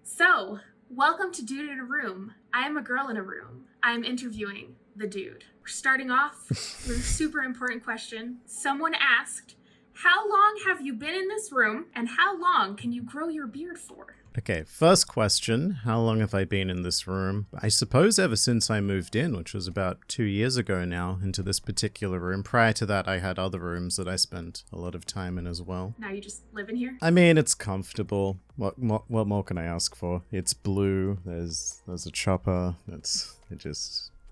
So, welcome to Dude in a Room. I am a girl in a room. I'm interviewing the dude. We're starting off with a super important question. Someone asked, how long have you been in this room, and how long can you grow your beard for? Okay, first question, how long have I been in this room? I suppose ever since I moved in, which was about 2 years ago now, into this particular room. Prior to that, I had other rooms that I spent a lot of time in as well. Now you just live in here? I mean, it's comfortable. What more can I ask for? It's blue, there's a chopper,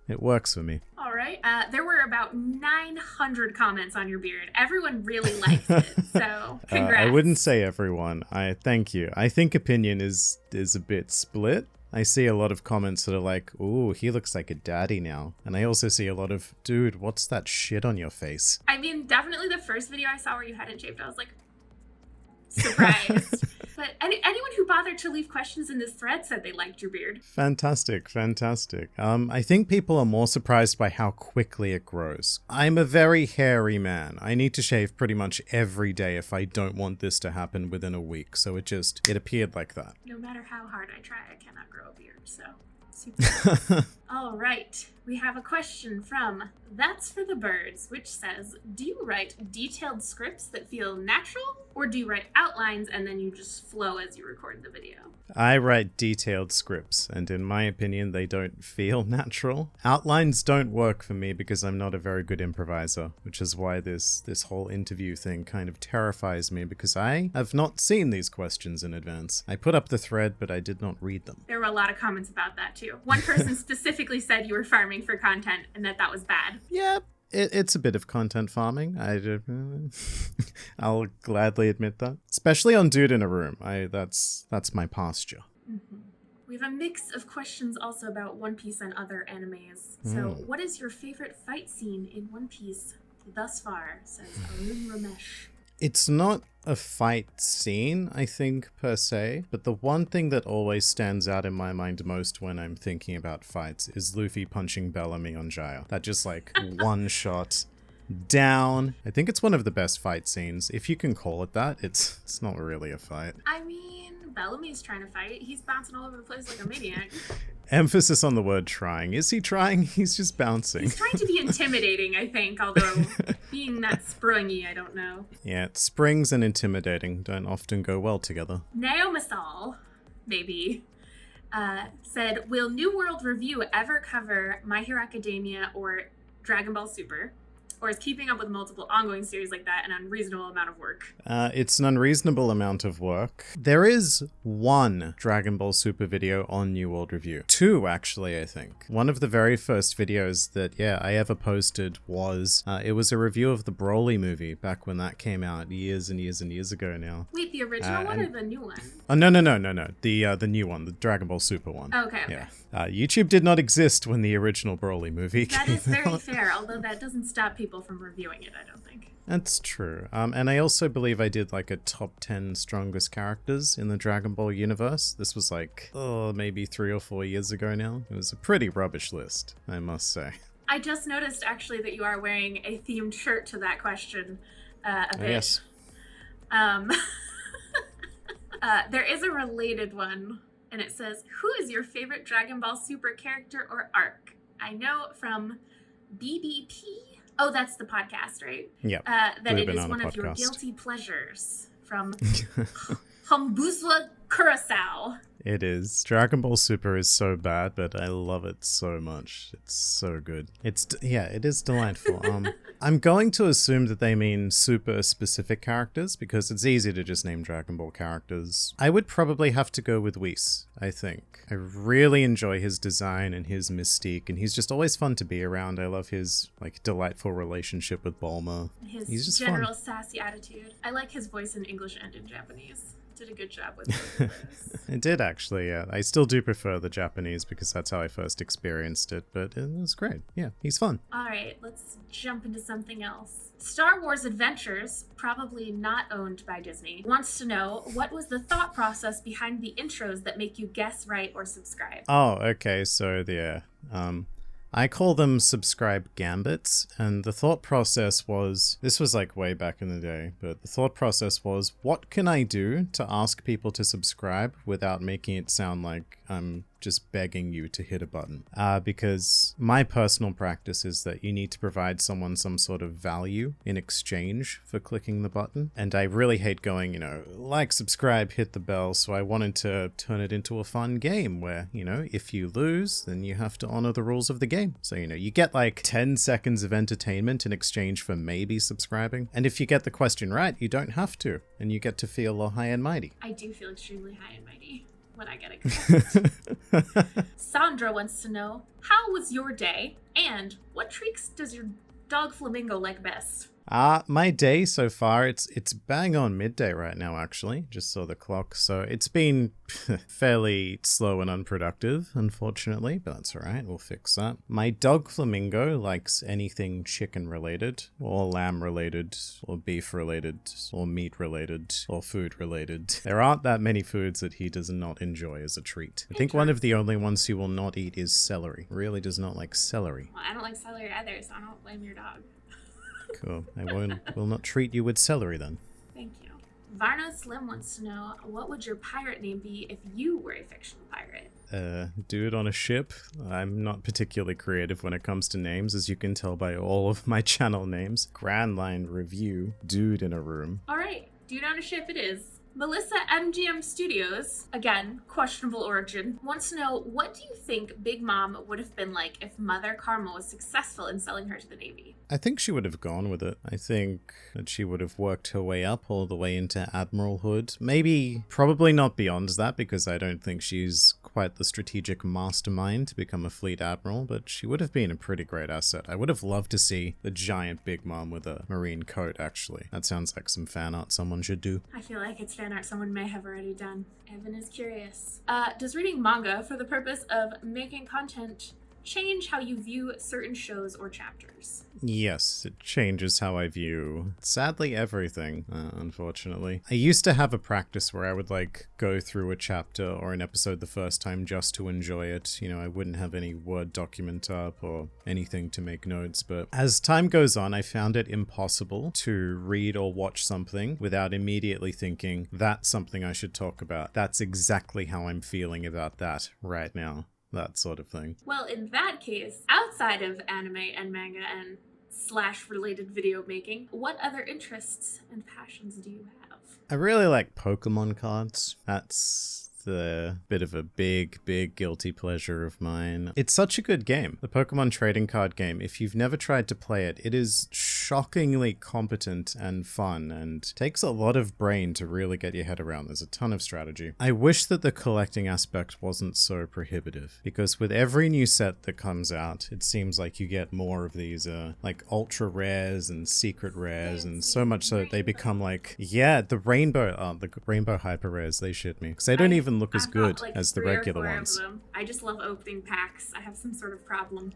it works for me. All right. There were about 900 comments on your beard. Everyone really liked it, so congrats. I wouldn't say everyone. Thank you. I think opinion is a bit split. I see a lot of comments that are like, ooh, he looks like a daddy now. And I also see a lot of, dude, what's that shit on your face? I mean, definitely the first video I saw where you hadn't shaved, I was like, surprised. But anyone who bothered to leave questions in this thread said they liked your beard. Fantastic. I think people are more surprised by how quickly it grows. I'm a very hairy man. I need to shave pretty much every day if I don't want this to happen within a week. So it appeared like that. No matter how hard I try, I cannot grow a beard, so super. All right, we have a question from That's for the Birds, which says, do you write detailed scripts that feel natural, or do you write outlines and then you just flow as you record the video? I write detailed scripts, and in my opinion, they don't feel natural. Outlines don't work for me because I'm not a very good improviser, which is why this whole interview thing kind of terrifies me, because I have not seen these questions in advance. I put up the thread, but I did not read them. There were a lot of comments about that too. One person specifically said you were farming for content and that was bad. Yeah, it's a bit of content farming. I'll gladly admit that. Especially on Dude in a Room. That's my posture. Mm-hmm. We have a mix of questions also about One Piece and other animes. So what is your favorite fight scene in One Piece thus far, says Arun Ramesh. It's not a fight scene, I think, per se, but the one thing that always stands out in my mind most when I'm thinking about fights is Luffy punching Bellamy on Jaya. That just like one shot down. I think it's one of the best fight scenes. If you can call it that, it's not really a fight. I mean, Bellamy's trying to fight. He's bouncing all over the place like a maniac. Emphasis on the word trying. Is he trying? He's just bouncing. He's trying to be intimidating, I think, although being that springy, I don't know. Yeah, springs and intimidating don't often go well together. Naomisal, maybe, said, will New World Review ever cover My Hero Academia or Dragon Ball Super? Or is keeping up with multiple ongoing series like that an unreasonable amount of work? It's an unreasonable amount of work. There is one Dragon Ball Super video on New World Review. 2, actually, I think. One of the very first videos that, I ever posted was, it was a review of the Broly movie back when that came out years and years and years ago now. Wait, the original one or the new one? Oh, no. The new one, the Dragon Ball Super one. Okay. Yeah. YouTube did not exist when the original Broly movie came out. That is very fair, although that doesn't stop people from reviewing it, I don't think. That's true. And I also believe I did like a top 10 strongest characters in the Dragon Ball universe. This was like, maybe 3 or 4 years ago now. It was a pretty rubbish list, I must say. I just noticed actually that you are wearing a themed shirt to that question a bit. Yes. There is a related one, and it says, who is your favorite Dragon Ball Super character or arc? I know from BBP. Oh, that's the podcast, right? Yeah. That it is one of your guilty pleasures from Humbuzwa Curacao. It is. Dragon Ball Super is so bad, but I love it so much. It's so good. It is delightful. I'm going to assume that they mean super specific characters because it's easy to just name Dragon Ball characters. I would probably have to go with Whis, I think. I really enjoy his design and his mystique, and he's just always fun to be around. I love his delightful relationship with Bulma. He's just general sassy attitude. I like his voice in English and in Japanese. Did a good job with this. It did actually, yeah. I still do prefer the Japanese because that's how I first experienced it, but it was great. Yeah, he's fun. All right, let's jump into something else. Star Wars Adventures, probably not owned by Disney, wants to know what was the thought process behind the intros that make you guess, write, or subscribe? Oh, okay. So I call them subscribe gambits, and the thought process was, this was like way back in the day, but the thought process was, what can I do to ask people to subscribe without making it sound like I'm just begging you to hit a button? Because my personal practice is that you need to provide someone some sort of value in exchange for clicking the button. And I really hate going, like, subscribe, hit the bell. So I wanted to turn it into a fun game where, if you lose, then you have to honor the rules of the game. So, you get like 10 seconds of entertainment in exchange for maybe subscribing. And if you get the question right, you don't have to. And you get to feel all high and mighty. I do feel extremely high and mighty when I get it correct. Sandra wants to know, how was your day? And what treats does your dog Flamingo like best? My day so far, it's bang on midday right now, actually. Just saw the clock. So it's been fairly slow and unproductive, unfortunately, but that's all right. We'll fix that. My dog Flamingo likes anything chicken related, or lamb related, or beef related, or meat related, or food related. There aren't that many foods that he does not enjoy as a treat. I think one of the only ones he will not eat is celery. Really does not like celery. Well, I don't like celery either, so I don't blame your dog. Cool. I will not treat you with celery then. Thank you. Varno Slim wants to know, what would your pirate name be if you were a fictional pirate? Dude on a ship. I'm not particularly creative when it comes to names, as you can tell by all of my channel names. Grand Line Review, Dude in a Room. All right, Dude on a Ship it is. Melissa MGM Studios, again, questionable origin, wants to know, what do you think Big Mom would have been like if Mother Karma was successful in selling her to the Navy? I think she would have gone with it. I think that she would have worked her way up all the way into admiralhood. Maybe, probably not beyond that, because I don't think she's quite the strategic mastermind to become a fleet admiral, but she would have been a pretty great asset. I would have loved to see the giant Big Mom with a marine coat, actually. That sounds like some fan art someone should do. I feel like it's fan art someone may have already done. Evan is curious. Does reading manga for the purpose of making content change how you view certain shows or chapters? Yes, it changes how I view, sadly, everything, unfortunately. I used to have a practice where I would, go through a chapter or an episode the first time just to enjoy it. I wouldn't have any Word document up or anything to make notes, but as time goes on, I found it impossible to read or watch something without immediately thinking, that's something I should talk about. That's exactly how I'm feeling about that right now. That sort of thing. Well, in that case, outside of anime and manga and / related video making, what other interests and passions do you have? I really like Pokemon cards. That's the bit of a big guilty pleasure of mine. It's such a good game. The Pokemon trading card game, if you've never tried to play it, it is shockingly competent and fun and takes a lot of brain to really get your head around. There's a ton of strategy. I wish that the collecting aspect wasn't so prohibitive, because with every new set that comes out, it seems like you get more of these ultra rares and secret rares, and so much so that they become the rainbow hyper rares, they shit me. Because they don't even look as good as the regular ones. I just love opening packs. I have some sort of problem.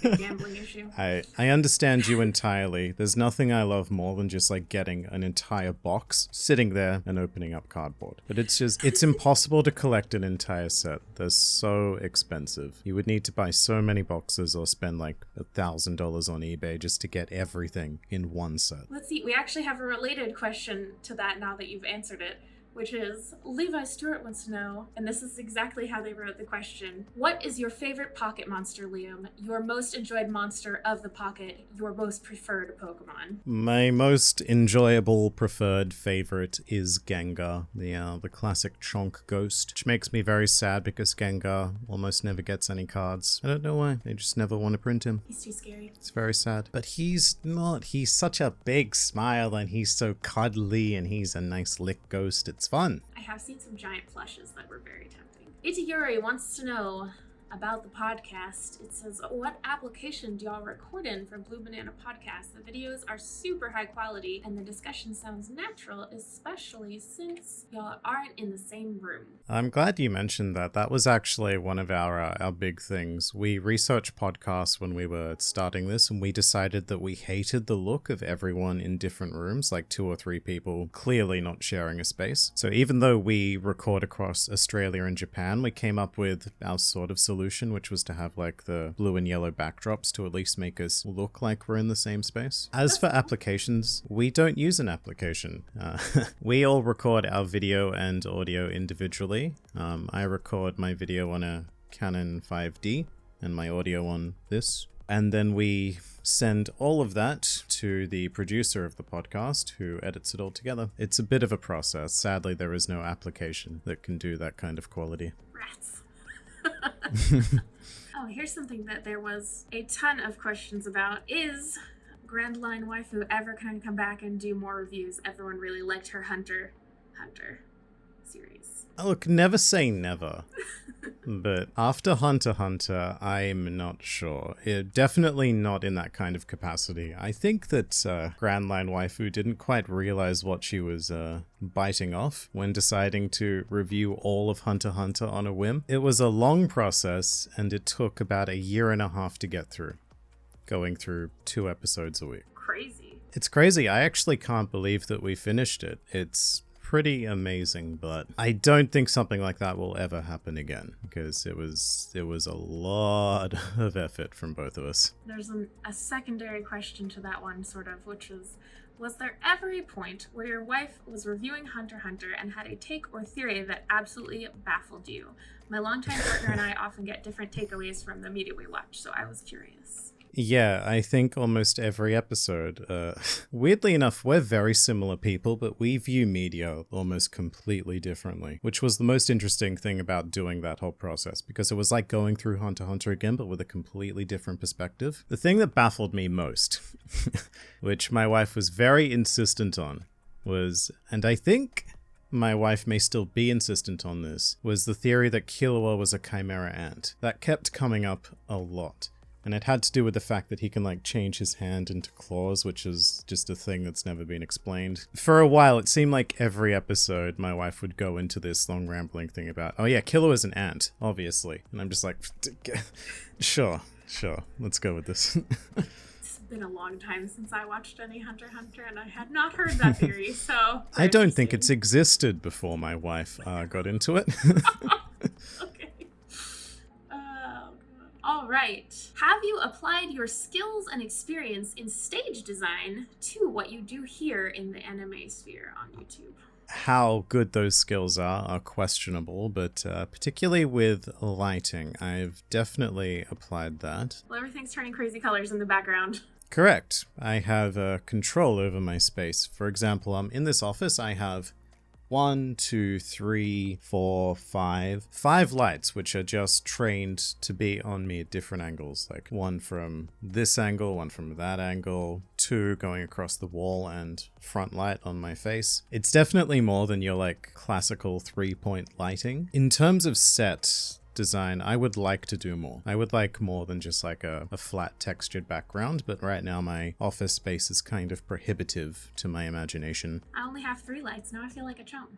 A gambling issue. I understand you entirely. There's nothing I love more than just getting an entire box, sitting there and opening up cardboard. But it's impossible to collect an entire set. They're so expensive. You would need to buy so many boxes or spend $1,000 on eBay just to get everything in one set. Let's see. We actually have a related question to that now that you've answered it, which is, Levi Stewart wants to know, and this is exactly how they wrote the question, what is your favorite pocket monster, Liam? Your most enjoyed monster of the pocket, your most preferred Pokemon? My most enjoyable preferred favorite is Gengar, the classic chonk ghost, which makes me very sad because Gengar almost never gets any cards. I don't know why, they just never want to print him. He's too scary. It's very sad. But he's not. He's such a big smile and he's so cuddly and he's a nice lick ghost. It's fun. I have seen some giant plushes that were very tempting. Itayuri wants to know about the podcast. It says, what application do y'all record in for Blue Banana Podcast? The videos are super high quality and the discussion sounds natural, especially since y'all aren't in the same room. I'm glad you mentioned that. That was actually one of our big things. We researched podcasts when we were starting this, and we decided that we hated the look of everyone in different rooms, 2 or 3 people clearly not sharing a space. So even though we record across Australia and Japan, we came up with our sort of solution solution, which was to have like the blue and yellow backdrops to at least make us look like we're in the same space. As for applications, we don't use an application. We all record our video and audio individually. I record my video on a Canon 5D and my audio on this. And then we send all of that to the producer of the podcast, who edits it all together. It's a bit of a process. Sadly, there is no application that can do that kind of quality. Rats. Oh, here's something that there was a ton of questions about. Is Grand Line Waifu ever going to come back and do more reviews? Everyone really liked her Hunter series. Look, never say never. But after Hunter x Hunter, I'm not sure. Definitely not in that kind of capacity. I think that Grand Line Waifu didn't quite realize what she was biting off when deciding to review all of Hunter x Hunter on a whim. It was a long process, and it took about 1.5 years to get through, going through 2 episodes a week. Crazy. It's crazy. I actually can't believe that we finished it. It's pretty amazing, but I don't think something like that will ever happen again, because it was a lot of effort from both of us. There's a secondary question to that one, sort of, which was there ever a point where your wife was reviewing Hunter x Hunter and had a take or theory that absolutely baffled you? My longtime partner and I often get different takeaways from the media we watch, so I was curious. Yeah, I think almost every episode. Weirdly enough, we're very similar people, but we view media almost completely differently, which was the most interesting thing about doing that whole process, because it was like going through Hunter x Hunter again, but with a completely different perspective. The thing that baffled me most, which my wife was very insistent on, was, and I think my wife may still be insistent on this, was the theory that Killua was a chimera ant. That kept coming up a lot. And it had to do with the fact that he can, like, change his hand into claws, which is just a thing that's never been explained. For a while, it seemed like every episode, my wife would go into this long rambling thing about, oh yeah, Killua is an ant, obviously. And I'm just like, sure, let's go with this. It's been a long time since I watched any Hunter x Hunter, and I had not heard that theory, so... I don't think it's existed before my wife got into it. Okay. All right. Have you applied your skills and experience in stage design to what you do here in the anime sphere on YouTube? How good those skills are questionable, but particularly with lighting, I've definitely applied that. Well, everything's turning crazy colors in the background. Correct. I have control over my space. For example, in this office, I have 1, 2, 3, 4, 5 lights, which are just trained to be on me at different angles. Like one from this angle, one from that angle, 2 going across the wall, and front light on my face. It's definitely more than your like classical 3-point lighting. In terms of set design, I would like to do more. I would like more than just like a flat textured background, but right now my office space is kind of prohibitive to my imagination. I only have 3 lights. Now I feel like a chump.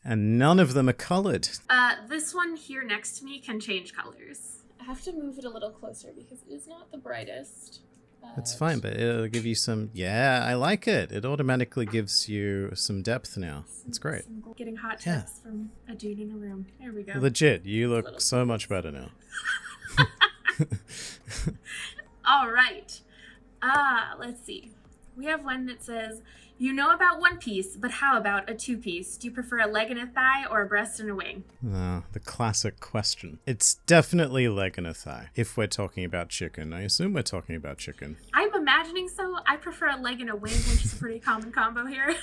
And none of them are colored. This one here next to me can change colors. I have to move it a little closer because it is not the brightest. That's fine, but it'll give you some... Yeah, I like it. It automatically gives you some depth now. It's great. Getting hot tips from a dude in a room. There we go. Legit, you look so much better now. All right. Let's see. We have one that says, you know about one piece, but how about a 2-piece? Do you prefer a leg and a thigh or a breast and a wing? The classic question. It's definitely a leg and a thigh. If we're talking about chicken, I assume we're talking about chicken. I'm imagining so. I prefer a leg and a wing, which is a pretty common combo here.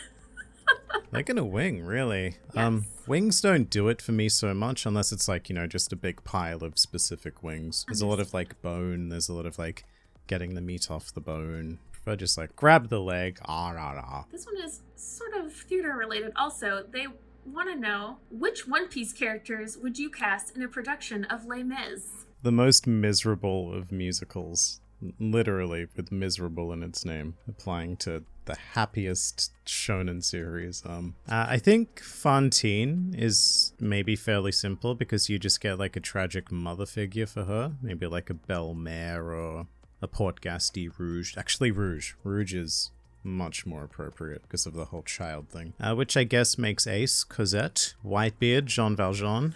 Leg and a wing, really? Yes. Wings don't do it for me so much unless it's like, you know, just a big pile of specific wings. There's a lot of like bone. There's a lot of like getting the meat off the bone. But just like grab the leg. This one is sort of theater related also. They want to know, which One Piece characters would you cast in a production of Les Mis? The most miserable of musicals. Literally with miserable in its name, applying to the happiest shonen series. I think Fantine is maybe fairly simple because you just get like a tragic mother figure for her. Maybe like a Belle Mère or a Port-Gasti Rouge. Actually, Rouge. Rouge is much more appropriate because of the whole child thing. Which I guess makes Ace, Cosette, Whitebeard, Jean Valjean,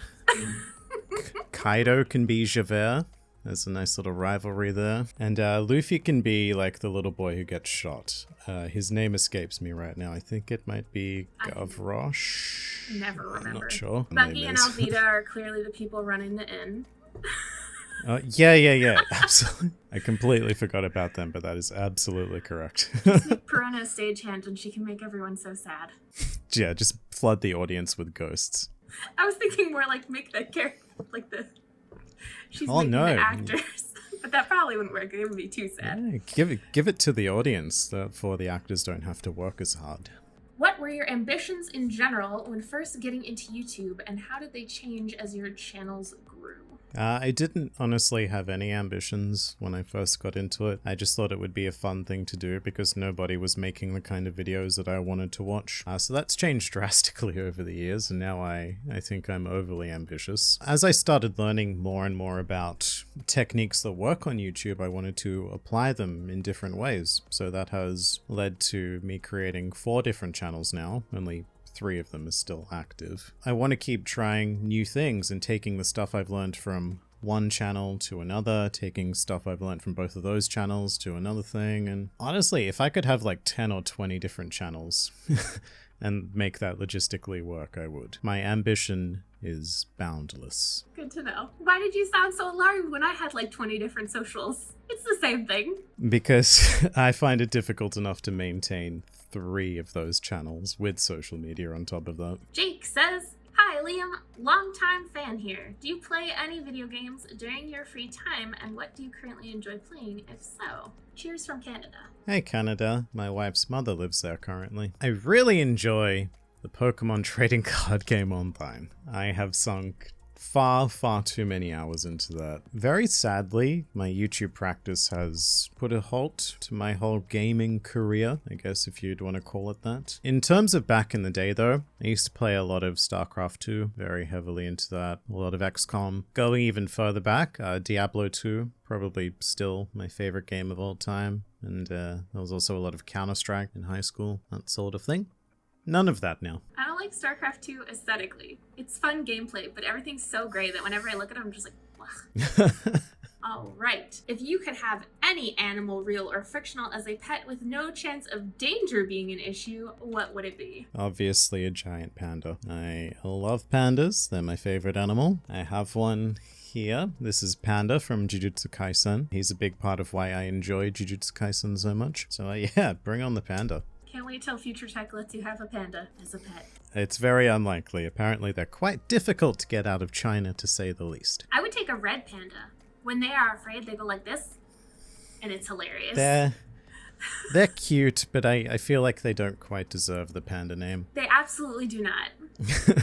Kaido can be Javert. There's a nice little rivalry there. And Luffy can be like the little boy who gets shot. His name escapes me right now. I think it might be Gavroche. Never remember. I'm not sure. Bucky and Alvida are clearly the people running the inn. Yeah. Absolutely. I completely forgot about them, but that is absolutely correct. Make Perona a stagehand and she can make everyone so sad. Yeah, just flood the audience with ghosts. I was thinking more like make the character, like the... She's making no. the actors. But that probably wouldn't work. It would be too sad. Yeah, give it to the audience, for the actors don't have to work as hard. What were your ambitions in general when first getting into YouTube, and how did they change as your channels grew? I didn't honestly have any ambitions when I first got into it. I just thought it would be a fun thing to do because nobody was making the kind of videos that I wanted to watch. So that's changed drastically over the years, and now I think I'm overly ambitious. As I started learning more and more about techniques that work on YouTube, I wanted to apply them in different ways. So that has led to me creating 4 different channels now, only 3 of them are still active. I want to keep trying new things and taking the stuff I've learned from one channel to another, taking stuff I've learned from both of those channels to another thing. And honestly, if I could have like 10 or 20 different channels and make that logistically work, I would. My ambition is boundless. Good to know. Why did you sound so alarmed when I had like 20 different socials? It's the same thing. Because I find it difficult enough to maintain 3 of those channels with social media on top of that. Jake says, "Hi Liam, longtime fan here. Do you play any video games during your free time, and what do you currently enjoy playing, if so? Cheers from Canada." Hey Canada, my wife's mother lives there currently. I really enjoy the Pokemon trading card game online. I have sunk far too many hours into that. Very sadly, my YouTube practice has put a halt to my whole gaming career, I guess if you'd want to call it that. In terms of back in the day though, I used to play a lot of StarCraft 2, very heavily into that, a lot of XCOM. Going even further back, Diablo 2, probably still my favorite game of all time, and there was also a lot of Counter-Strike in high school, that sort of thing. None of that now. I don't like StarCraft 2 aesthetically. It's fun gameplay, but everything's so gray that whenever I look at it, I'm just like, ugh. All right. If you could have any animal, real or fictional, as a pet with no chance of danger being an issue, what would it be? Obviously a giant panda. I love pandas. They're my favorite animal. I have one here. This is Panda from Jujutsu Kaisen. He's a big part of why I enjoy Jujutsu Kaisen so much. So yeah, bring on the panda. Can't wait till Future Tech lets you have a panda as a pet. It's very unlikely. Apparently they're quite difficult to get out of China, to say the least. I would take a red panda. When they are afraid, they go like this, and it's hilarious. They're cute, but I feel like they don't quite deserve the panda name. They absolutely do not.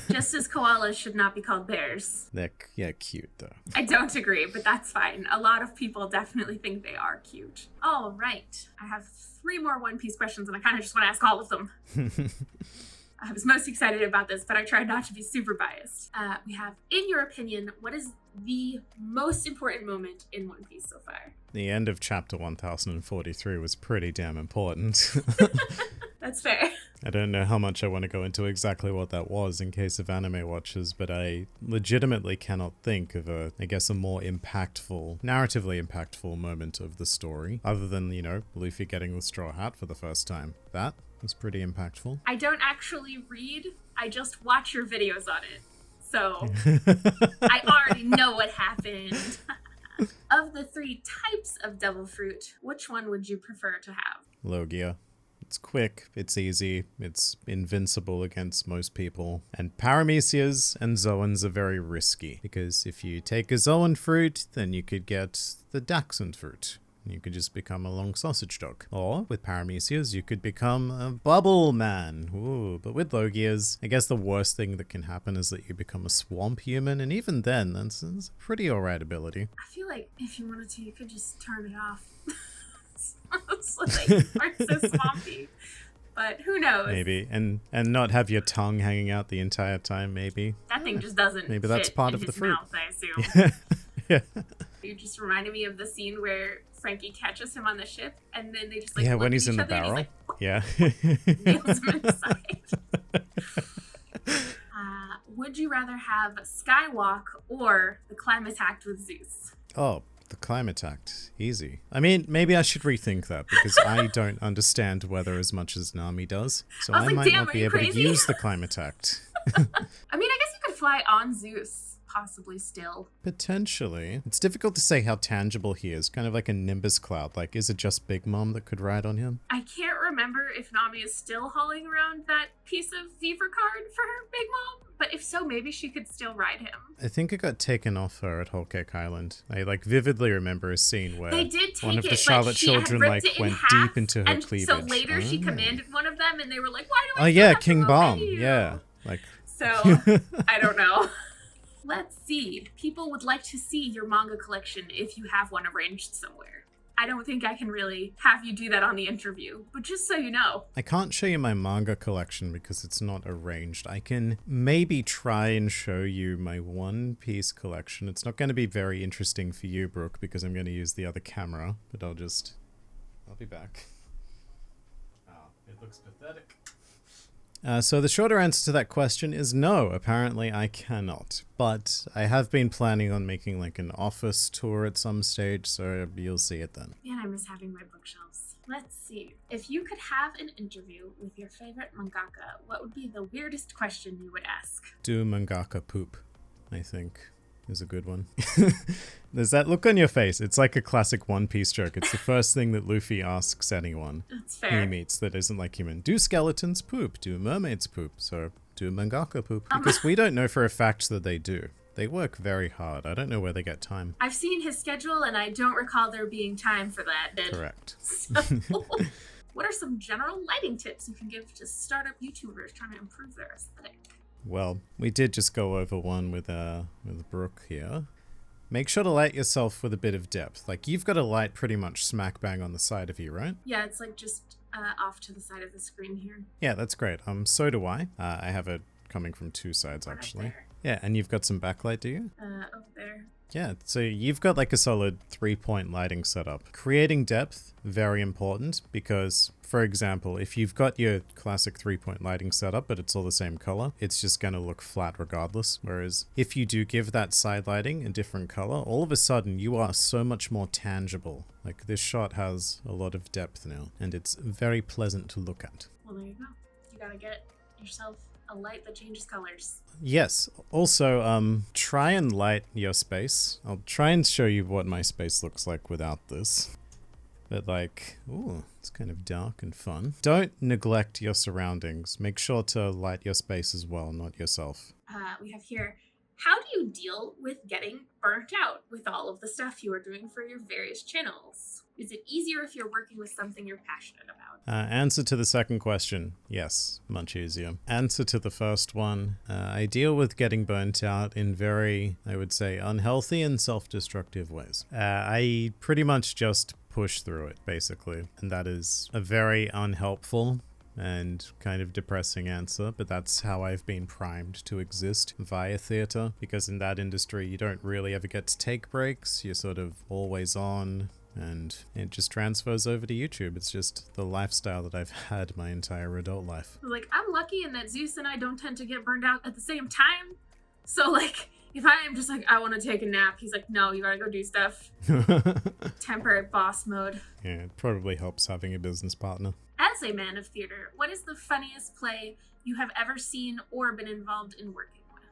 Just as koalas should not be called bears. They're cute though. I don't agree, but that's fine. A lot of people definitely think they are cute. All right. I have 3 more One Piece questions, and I kind of just want to ask all of them. I was most excited about this, but I tried not to be super biased. We have, in your opinion, what is the most important moment in One Piece so far? The end of chapter 1043 was pretty damn important. That's fair. I don't know how much I want to go into exactly what that was in case of anime watchers, but I legitimately cannot think of a more impactful, narratively impactful moment of the story, other than, Luffy getting the straw hat for the first time. That was pretty impactful. I don't actually read, I just watch your videos on it. So, I already know what happened. Of the 3 types of devil fruit, which one would you prefer to have? Logia. It's quick, it's easy, it's invincible against most people. And Paramecias and Zoans are very risky, because if you take a Zoan fruit, then you could get the Dachshund fruit. You could just become a long sausage dog. Or, with Paramecias, you could become a bubble man. Ooh, but with Logias, I guess the worst thing that can happen is that you become a swamp human, and even then, that's a pretty alright ability. I feel like if you wanted to, you could just turn it off. So they aren't so swampy. But who knows? Maybe. And not have your tongue hanging out the entire time, maybe. That thing just doesn't Maybe that's fit part in of the his fruit. mouth, I assume. Yeah. You just reminded me of the scene where Frankie catches him on the ship, and then they just when look he's at in each the other, barrel. and Yeah. nails him inside. would you rather have Skywalk or the Climate Act with Zeus? Oh, the Climate Act. Easy. I mean, maybe I should rethink that because I don't understand weather as much as Nami does. So I might not be able to use the Climate Act. I mean, I guess you could fly on Zeus, possibly still. Potentially. It's difficult to say how tangible he is, kind of like a Nimbus cloud. Like, is it just Big Mom that could ride on him? I can't remember if Nami is still hauling around that piece of Viver card for her Big Mom, but if so, maybe she could still ride him. I think it got taken off her at Whole Cake Island. I vividly remember a scene where they did take one of it, the Charlotte children went half, deep into her and cleavage. So later she commanded one of them, and they were like, "Why do I?" Oh yeah, King Bomb. Yeah, like. So I don't know. Let's see. People would like to see your manga collection if you have one arranged somewhere. I don't think I can really have you do that on the interview, but just so you know. I can't show you my manga collection because it's not arranged. I can maybe try and show you my One Piece collection. It's not going to be very interesting for you, Brooke, because I'm going to use the other camera, but I'll be back. Oh, it looks pathetic. So the shorter answer to that question is no, apparently I cannot. But I have been planning on making like an office tour at some stage, so you'll see it then. Man, I miss having my bookshelves. Let's see. If you could have an interview with your favorite mangaka, what would be the weirdest question you would ask? Do Mangaka Poop, I think, is a good one. There's that look on your face. It's like a classic One Piece joke. It's the first thing that Luffy asks anyone That's fair. he meets that isn't like human. Do skeletons poop? Do mermaids poop? So do Mangaka poop? Because we don't know for a fact that they do. They work very hard. I don't know where they get time. I've seen his schedule and I don't recall there being time for that. Correct. So, what are some general lighting tips you can give to startup YouTubers trying to improve their aesthetic? Well, we did just go over one with Brooke here. Make sure to light yourself with a bit of depth. Like, you've got a light pretty much smack bang on the side of you, right? Yeah, it's like just off to the side of the screen here. Yeah, that's great. So do I. I have it coming from two sides, actually. Yeah, and you've got some backlight, do you? Over there. Yeah, so you've got like a solid 3-point lighting setup. Creating depth, very important, because, for example, if you've got your classic 3-point lighting setup, but it's all the same color, it's just going to look flat regardless. Whereas if you do give that side lighting a different color, all of a sudden you are so much more tangible. Like, this shot has a lot of depth now, and it's very pleasant to look at. Well, there you go. You gotta get yourself a light that changes colors. Yes. Also, try and light your space. I'll try and show you what my space looks like without this. But like, ooh, it's kind of dark and fun. Don't neglect your surroundings. Make sure to light your space as well, not yourself. We have here, how do you deal with getting burnt out with all of the stuff you are doing for your various channels? Is it easier if you're working with something you're passionate about? Answer to the second question, yes, much easier. Answer to the first one, I deal with getting burnt out in very, I would say, unhealthy and self-destructive ways. I pretty much just push through it, basically. And that is a very unhelpful and kind of depressing answer, but that's how I've been primed to exist via theater, because in that industry you don't really ever get to take breaks. You're sort of always on, and it just transfers over to YouTube. It's just the lifestyle that I've had my entire adult life. Like, I'm lucky in that Zeus and I don't tend to get burned out at the same time. So like, if I am just like, I want to take a nap, he's like, no, you gotta go do stuff. Temporary boss mode. Yeah, it probably helps having a business partner. As a man of theater, what is the funniest play you have ever seen or been involved in working with?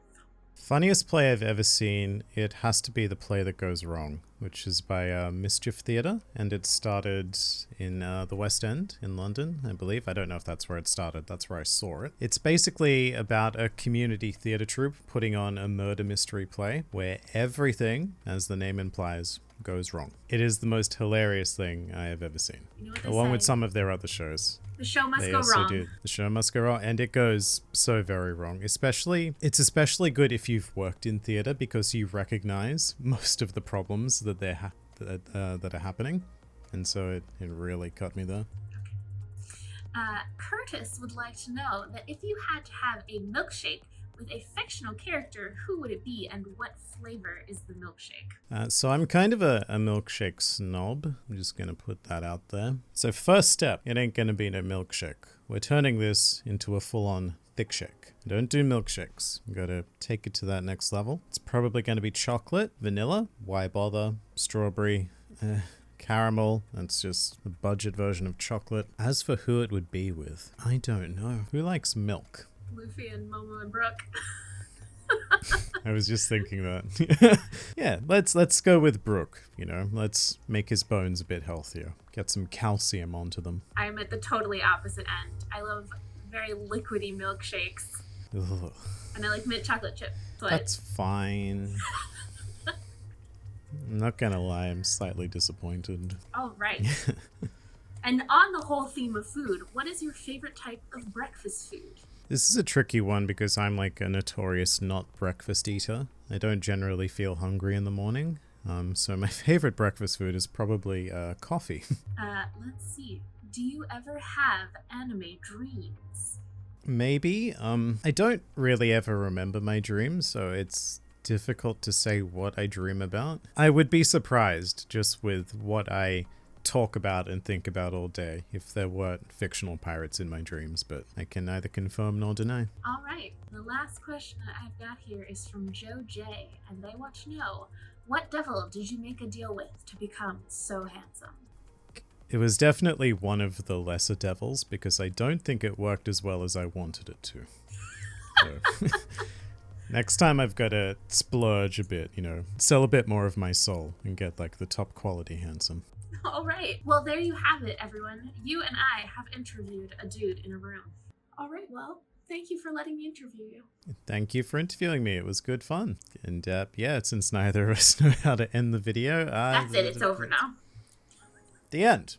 Funniest play I've ever seen, it has to be The Play That Goes Wrong, which is by Mischief Theatre, and it started in the West End in London, I believe. I don't know if that's where it started. That's where I saw it. It's basically about a community theatre troupe putting on a murder mystery play where everything, as the name implies, goes wrong. It is the most hilarious thing I have ever seen, along with some of their other shows. The show must go wrong. Do. The show must go wrong, and it goes so very wrong. It's especially good if you've worked in theater, because you recognize most of the problems that that are happening, and so it really cut me there. Curtis would like to know that if you had to have a milkshake with a fictional character, who would it be, and what flavor is the milkshake? So I'm kind of a milkshake snob. I'm just going to put that out there. So first step, it ain't going to be no milkshake. We're turning this into a full-on thick shake. I don't do milkshakes. I'm going to take it to that next level. It's probably going to be chocolate, vanilla, why bother, strawberry, caramel. That's just the budget version of chocolate. As for who it would be with, I don't know. Who likes milk? Luffy and Momo and Brooke. I was just thinking that. Yeah, let's go with Brooke, you know. Let's make his bones a bit healthier. Get some calcium onto them. I'm at the totally opposite end. I love very liquidy milkshakes. Ugh. And I like mint chocolate chip. But That's fine. I'm not gonna lie, I'm slightly disappointed. all right. And on the whole theme of food, what is your favorite type of breakfast food? This is a tricky one because I'm like a notorious not breakfast eater. I don't generally feel hungry in the morning. So my favorite breakfast food is probably coffee. Let's see. Do you ever have anime dreams? Maybe. I don't really ever remember my dreams, so it's difficult to say what I dream about. I would be surprised just with what I talk about and think about all day if there weren't fictional pirates in my dreams, but I can neither confirm nor deny. All right. The last question that I've got here is from Joe J, and they want to know, what devil did you make a deal with to become so handsome? It was definitely one of the lesser devils because I don't think it worked as well as I wanted it to. So, next time I've got to splurge a bit, you know, sell a bit more of my soul and get like the top quality handsome. All right. Well, there you have it, everyone. You and I have interviewed a dude in a room. All right. Well, thank you for letting me interview you. Thank you for interviewing me. It was good fun. And yeah, since neither of us know how to end the video, That's it. It's over now. The end.